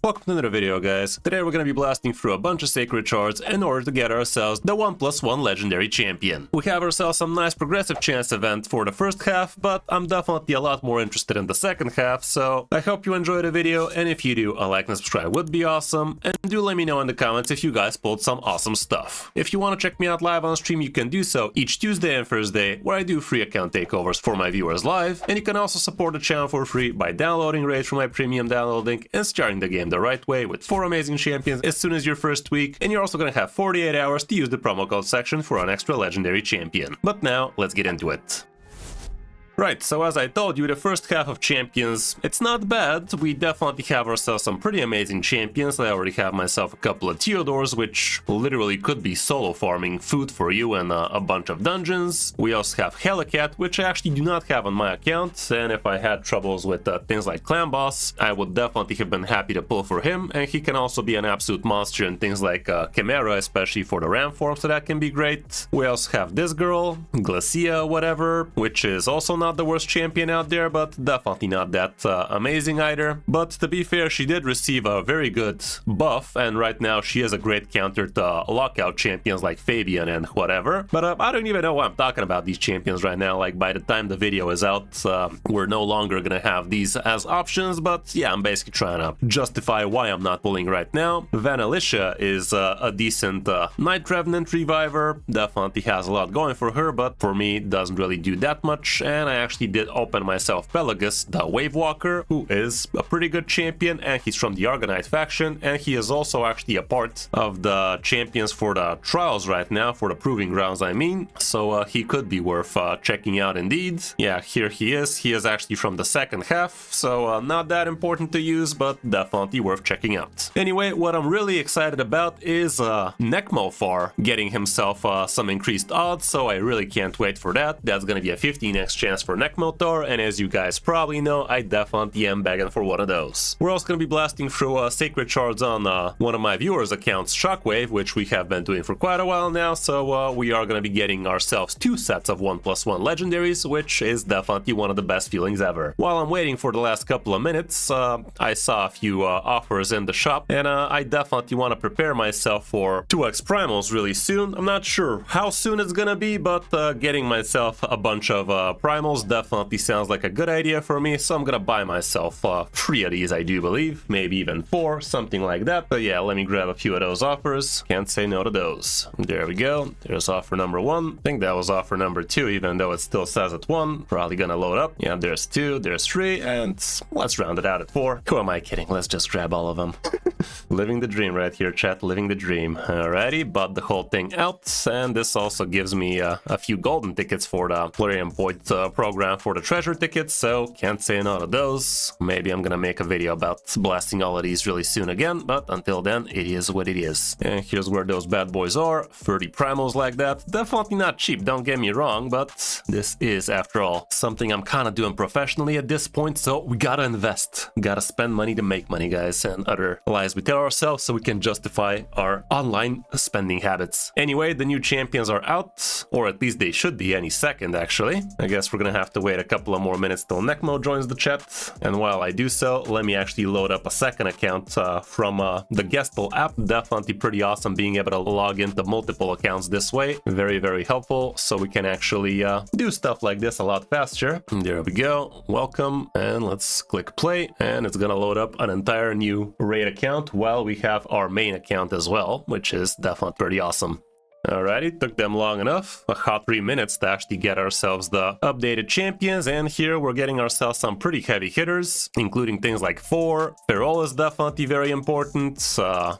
Welcome to another video, guys. Today we're gonna be blasting through a bunch of Sacred Shards in order to get ourselves the 1+1 Legendary Champion. We have ourselves some nice progressive chance event for the first half, but I'm definitely a lot more interested in the second half, so I hope you enjoy the video, and if you do, a like and subscribe would be awesome, and do let me know in the comments if you guys pulled some awesome stuff. If you want to check me out live on stream, you can do so each Tuesday and Thursday, where I do free account takeovers for my viewers live, and you can also support the channel for free by downloading Raid from my premium download link and starting the game the right way with 4 amazing champions as soon as your first week, and you're also gonna have 48 hours to use the promo code section for an extra legendary champion. But now, let's get into it. Right, so as I told you, the first half of champions, it's not bad. We definitely have ourselves some pretty amazing champions. I already have myself a couple of Theodores, which literally could be solo farming food for you and a bunch of dungeons. We also have Helicat, which I actually do not have on my account, and if I had troubles with things like Clan Boss, I would definitely have been happy to pull for him, and he can also be an absolute monster in things like Chimera, especially for the Ram form, so that can be great. We also have this girl, Glacia, whatever, which is also not the worst champion out there, but definitely not that amazing either. But to be fair, she did receive a very good buff, and right now she is a great counter to lockout champions like Fabian and whatever. But I don't even know why I'm talking about these champions right now. Like, by the time the video is out, we're no longer gonna have these as options, but yeah, I'm basically trying to justify why I'm not pulling right now. Vanalisha is a decent Night Revenant reviver, definitely has a lot going for her, but for me doesn't really do that much, and I actually did open myself Pelagus, the Wave Walker, who is a pretty good champion, and he's from the Argonite faction, and he is also actually a part of the champions for the trials right now, for the proving grounds I mean, so he could be worth checking out indeed. Yeah, here he is actually from the second half, so not that important to use, but definitely worth checking out. Anyway, what I'm really excited about is Nekmofar getting himself some increased odds, so I really can't wait for that. That's gonna be a 15x chance for Nekmotor, and as you guys probably know, I definitely am begging for one of those. We're also going to be blasting through Sacred Shards on one of my viewers' accounts, Shockwave, which we have been doing for quite a while now, so we are going to be getting ourselves 2 sets of 1+1 legendaries, which is definitely one of the best feelings ever. While I'm waiting for the last couple of minutes, I saw a few offers in the shop, and I definitely want to prepare myself for 2x primals really soon. I'm not sure how soon it's going to be, but getting myself a bunch of primals definitely sounds like a good idea for me, so I'm gonna buy myself 3 of these, I do believe, maybe even 4, something like that. But yeah, let me grab a few of those offers. Can't say no to those. There we go. There's offer number 1. I think that was offer number 2, even though it still says at 1. Probably gonna load up. Yeah, there's 2, there's 3, and let's round it out at 4. Who am I kidding? Let's just grab all of them. Living the dream right here, chat. Living the dream. Alrighty, bought the whole thing out, and this also gives me a few golden tickets for the Plurium Point program for the treasure tickets, so can't say no to those. Maybe I'm gonna make a video about blasting all of these really soon again, but until then, it is what it is. And here's where those bad boys are. 30 primals like that. Definitely not cheap, don't get me wrong, but this is, after all, something I'm kind of doing professionally at this point, so we gotta invest. Gotta spend money to make money, guys, and other lies we tell ourselves so we can justify our online spending habits. Anyway, the new champions are out, or at least they should be any second, actually. I guess we're gonna have to wait a couple of more minutes till Nekmo joins the chat, and while I do so, let me actually load up a second account from the Gestel app. Definitely pretty awesome being able to log into multiple accounts this way. Very, very helpful, so we can actually do stuff like this a lot faster. There we go. Welcome, and let's click play, and it's gonna load up an entire new raid account while we have our main account as well, which is definitely pretty awesome. Alrighty, took them long enough, a hot 3 minutes to actually get ourselves the updated champions, and here we're getting ourselves some pretty heavy hitters, including things like 4. Ferrol is definitely very important.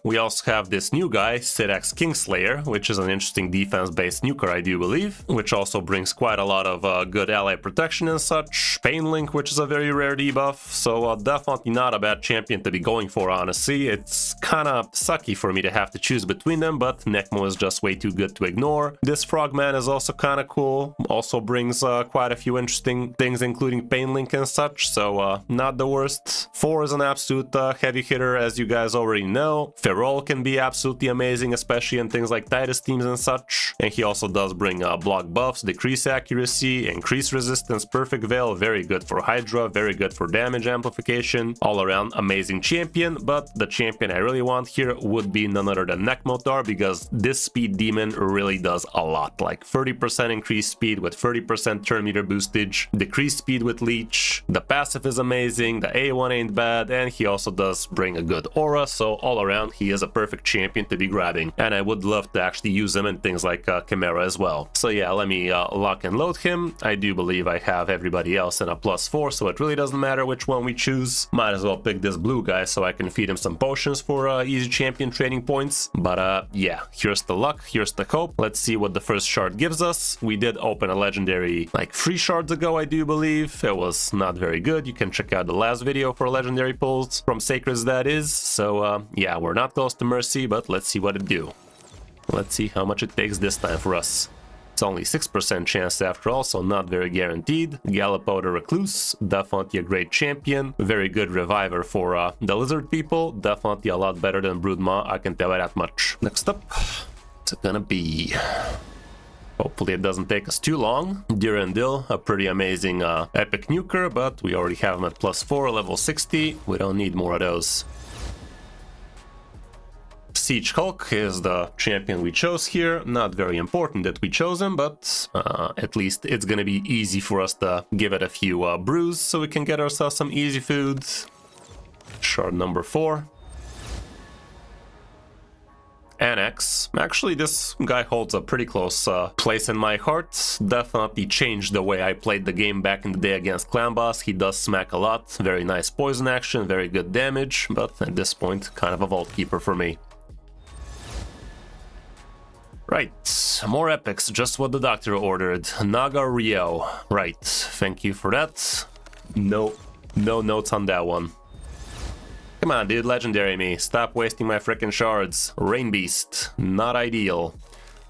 We also have this new guy, Sidax Kingslayer, which is an interesting defense-based nuker, I do believe, which also brings quite a lot of good ally protection and such. Painlink, which is a very rare debuff, so definitely not a bad champion to be going for, honestly. It's kind of sucky for me to have to choose between them, but Nekmo is just way too good to ignore. This Frogman is also kind of cool, also brings quite a few interesting things, including Pain Link and such, so not the worst. 4 is an absolute heavy hitter, as you guys already know. Ferrol can be absolutely amazing, especially in things like Titus teams and such, and he also does bring block buffs, decrease accuracy, increase resistance, perfect veil, very good for Hydra, very good for damage amplification, all around amazing champion. But the champion I really want here would be none other than Nekmotar, because this speed demon really does a lot, like 30% increased speed with 30% turn meter boostage, decreased speed with leech, the passive is amazing, the A1 ain't bad, and he also does bring a good aura, so all around he is a perfect champion to be grabbing, and I would love to actually use him in things like Chimera as well. So yeah, let me lock and load him. I do believe I have everybody else in a +4, so it really doesn't matter which one we choose. Might as well pick this blue guy so I can feed him some potions for easy champion training points. But yeah, here's the luck, here's the hope. Let's see what the first shard gives us. We did open a legendary like 3 shards ago, I do believe. It was not very good. You can check out the last video for legendary pulls from Sacreds, that is. So yeah, we're not close to Mercy, but let's see what it do. Let's see how much it takes this time for us. It's only 6% chance after all, so not very guaranteed. Gallipo the Recluse, definitely a great champion. Very good reviver for the lizard people. Definitely a lot better than Broodmaw, I can tell you that much. Next up, what's it gonna be? Hopefully it doesn't take us too long. Durandil, a pretty amazing epic nuker, but we already have him at +4, level 60. We don't need more of those. Siege Hulk is the champion we chose here. Not very important that we chose him, but at least it's gonna be easy for us to give it a few brews so we can get ourselves some easy foods. Shard number 4. Annex. Actually, this guy holds a pretty close place in my heart. Definitely changed the way I played the game back in the day against Clan Boss. He does smack a lot. Very nice poison action, very good damage, but at this point, kind of a vault keeper for me. Right, more epics, just what the doctor ordered. Naga Rio. Right, thank you for that. No notes on that one. Come on, dude, legendary me. Stop wasting my frickin' shards. Rain Beast, not ideal.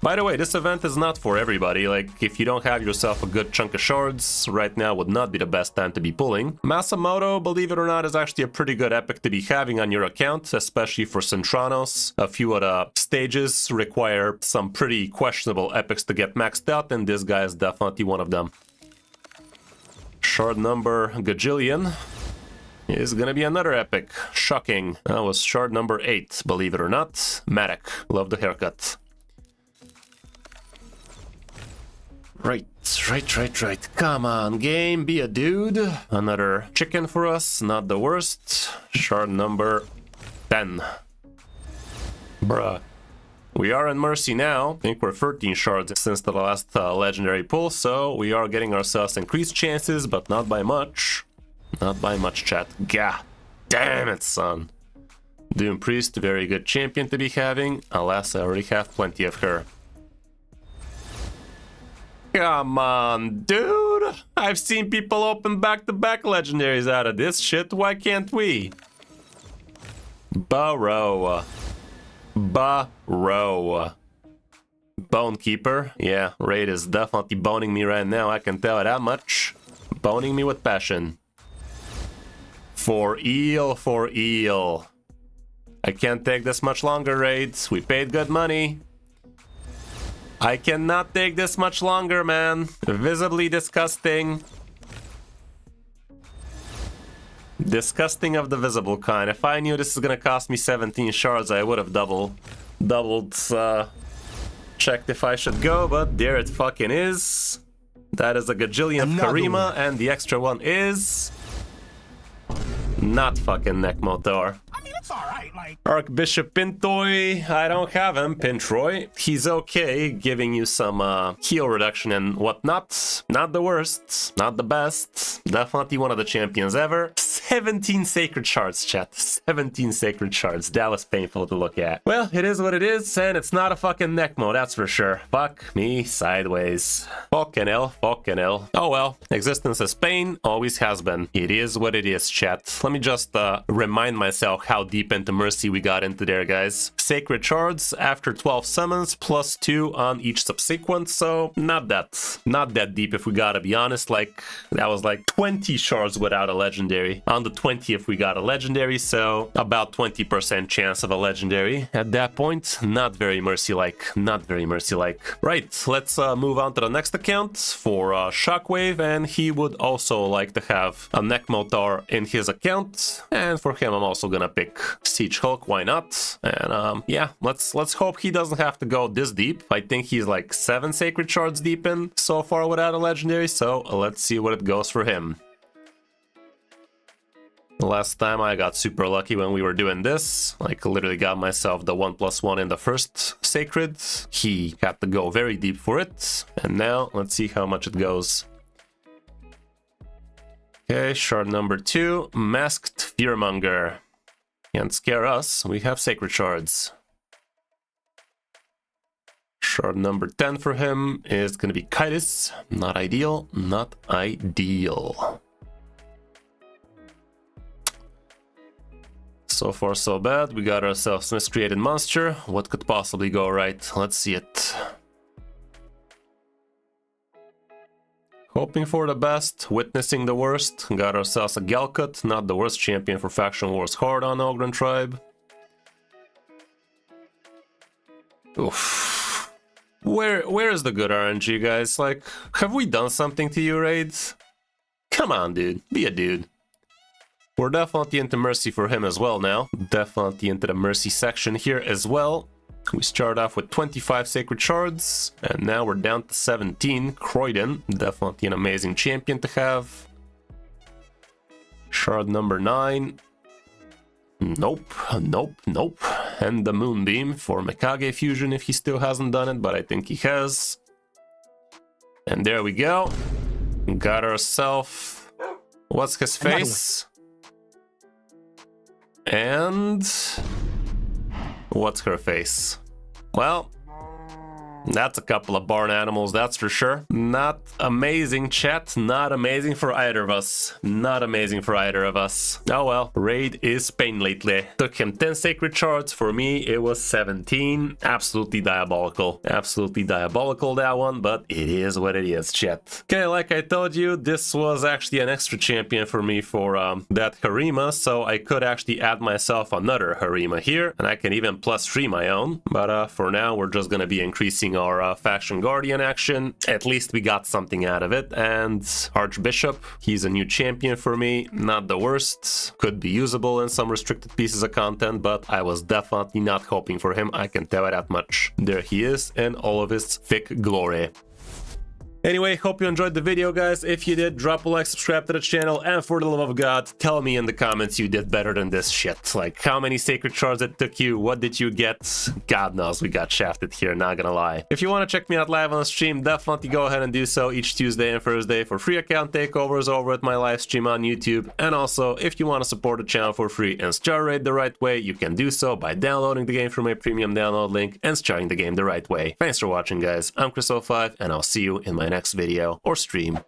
By the way, this event is not for everybody. Like, if you don't have yourself a good chunk of shards, right now would not be the best time to be pulling. Masamoto, believe it or not, is actually a pretty good epic to be having on your account, especially for Centranos. A few of the stages require some pretty questionable epics to get maxed out, and this guy is definitely one of them. Shard number gajillion is gonna be another epic. Shocking. That was shard number 8, believe it or not. Matic. Love the haircut. Right. Come on, game, be a dude. Another chicken for us, not the worst. Shard number 10. Bruh. We are in Mercy now. I think we're 13 shards since the last legendary pull, so we are getting ourselves increased chances, but not by much. Not by much, chat. Gah. Damn it, son. Doom Priest, very good champion to be having. Alas, I already have plenty of her. Come on, dude! I've seen people open back-to-back legendaries out of this shit, why can't we? Burrow. Bonekeeper. Yeah, Raid is definitely boning me right now, I can tell it that much. Boning me with passion. For eel. I can't take this much longer, Raids. We paid good money. I cannot take this much longer, man. Visibly disgusting. Disgusting of the visible kind. If I knew this is gonna cost me 17 shards, I would have doubled, checked if I should go, but there it fucking is. That is a gajillion of Karima, and the extra one is... not fucking Nekmotar. It's alright, like... Archbishop Pintoy, I don't have him. Pintroy, he's okay, giving you some heal reduction and whatnot. Not the worst, not the best. Definitely one of the champions ever. 17 Sacred Shards, chat. 17 Sacred Shards. That was painful to look at. Well, it is what it is, and it's not a fucking Necmo, that's for sure. Fuck me sideways. Fucking hell, fucking hell. Oh well, existence is pain, always has been. It is what it is, chat. Let me just remind myself how deep into Mercy we got into there, guys. Sacred Shards after 12 summons, plus 2 on each subsequent, so not that deep if we gotta be honest. Like, that was like 20 shards without a legendary. On the 20th we got a legendary, so about 20% chance of a legendary. At that point, not very Mercy-like, not very Mercy-like. Right, let's move on to the next account for Shockwave, and he would also like to have a Necmotar in his account, and for him I'm also gonna pick Siege Hulk, why not? And yeah, let's hope he doesn't have to go this deep. I think he's like 7 Sacred Shards deep in so far without a legendary, so let's see what it goes for him. Last time I got super lucky when we were doing this. Like, literally got myself the 1+1 in the first Sacred. He had to go very deep for it. And now, let's see how much it goes. Okay, shard number 2, Masked Fearmonger. Can't scare us, we have Sacred Shards. Shard number 10 for him is gonna be Kris. Not ideal, not ideal. So far so bad, we got ourselves Miscreated Monster. What could possibly go right? Let's see it. Hoping for the best, witnessing the worst. Got ourselves a Galcut, not the worst champion for Faction Wars hard on Ogryn Tribe. Oof. Where is the good RNG, guys? Like, have we done something to you, Raids? Come on, dude. Be a dude. We're definitely into Mercy for him as well now. Definitely into the Mercy section here as well. We start off with 25 Sacred Shards, and now we're down to 17. Croydon, definitely an amazing champion to have. Shard number 9. Nope, nope, nope. And the Moonbeam for Mikage Fusion if he still hasn't done it, but I think he has. And there we go. Got ourselves... What's his face? And... what's her face? Well, that's a couple of barn animals, that's for sure. Not amazing, chat. Not amazing for either of us. Not amazing for either of us. Oh well, Raid is pain lately. Took him 10 Sacred Shards. For me, it was 17. Absolutely diabolical. Absolutely diabolical, that one, but it is what it is, chat. Okay, like I told you, this was actually an extra champion for me for that Harima, so I could actually add myself another Harima here, and I can even +3 my own. But for now, we're just gonna be increasing our Faction Guardian action. At least we got something out of it. And Archbishop, he's a new champion for me. Not the worst. Could be usable in some restricted pieces of content, but I was definitely not hoping for him, I can tell you that much. There he is in all of his thick glory. Anyway, hope you enjoyed the video, guys. If you did, drop a like, subscribe to the channel, and for the love of God, tell me in the comments you did better than this shit. Like, how many Sacred Shards it took you, what did you get? God knows we got shafted here, not gonna lie. If you want to check me out live on the stream, definitely go ahead and do so each Tuesday and Thursday for free account takeovers over at my live stream on YouTube. And also, if you want to support the channel for free and star rate the right way, you can do so by downloading the game from my premium download link and starting the game the right way. Thanks for watching, guys. I'm Kris05, and I'll see you in my next video or stream.